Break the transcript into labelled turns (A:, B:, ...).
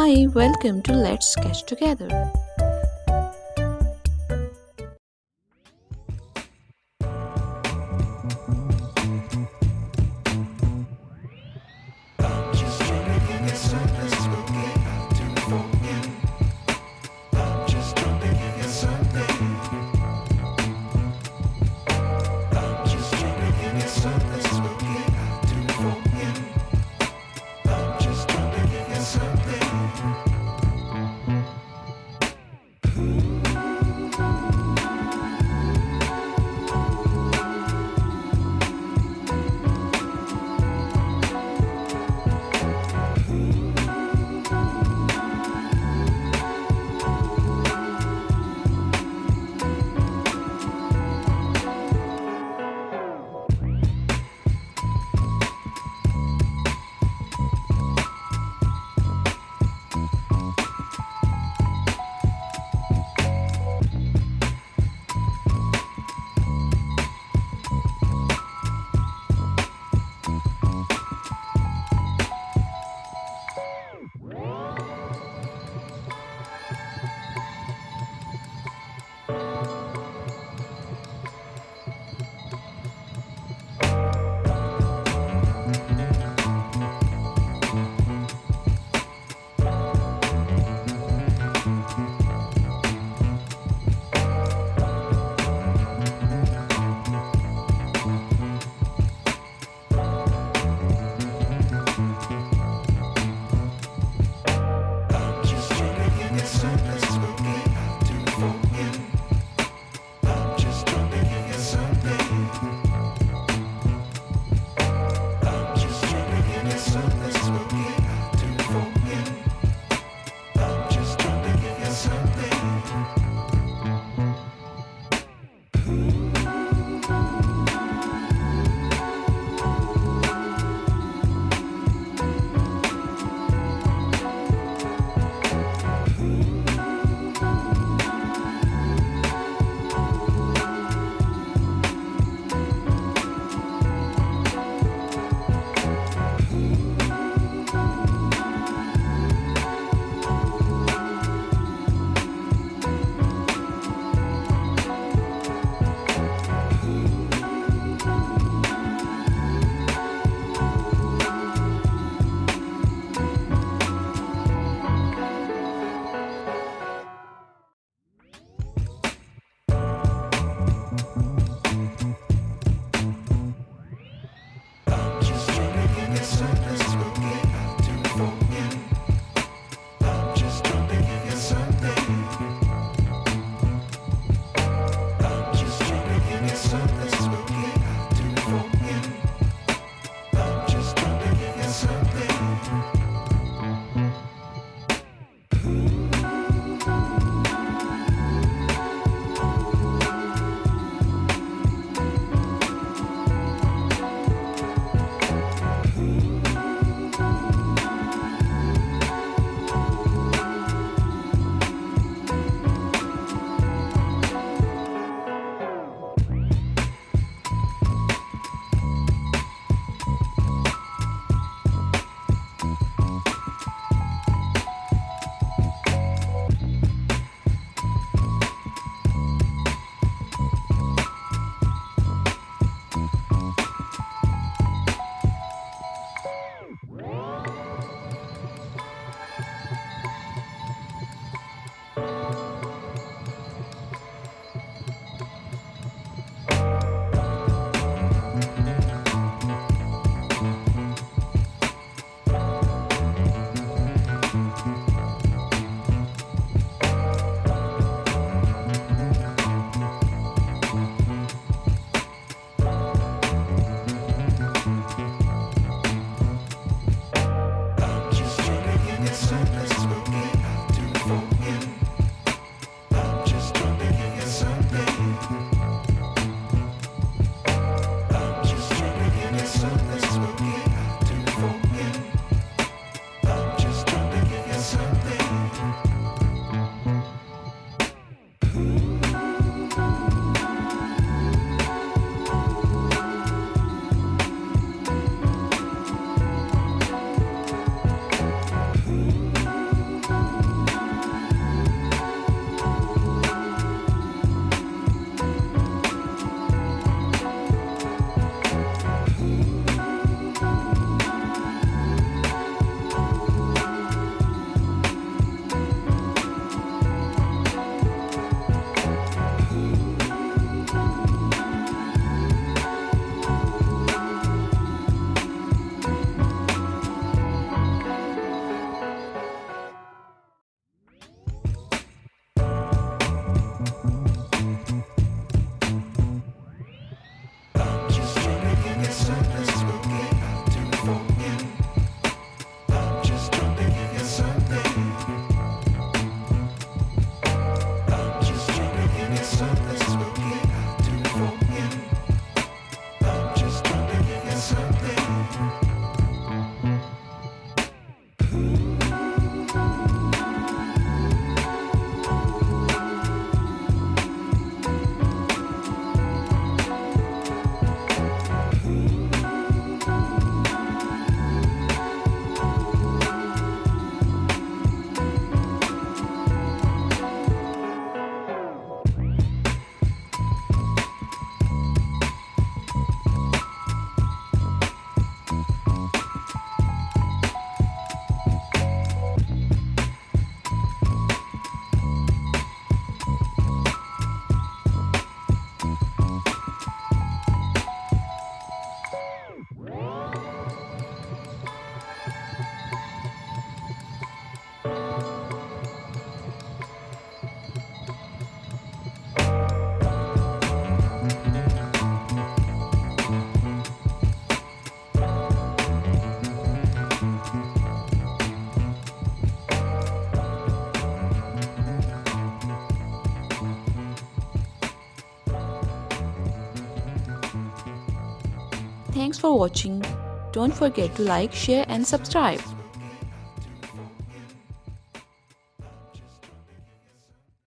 A: Hi, welcome to Let's Sketch Together.
B: Just trying to give you something spooky I do for you. I'm just trying to give you something. I'm just trying to give you something spooky I do for you. I'm just trying to give you something. I'm just trying to give you something spooky I do for you. I'm just trying to give you something. I'm just trying to give you something spooky I do for you. I'm just trying to give you something. I'm just trying to give you something spooky I do for you. I'm just trying to give you something. I'm just trying to give you something spooky I do for you. I'm just trying to give you something. I'm just trying to give you something spooky I do for you. I'm just trying to give you something. I'm just trying to give you something spooky I do for you. I'm just trying to give you something.
A: Thanks for watching. Don't forget to like, share, and subscribe.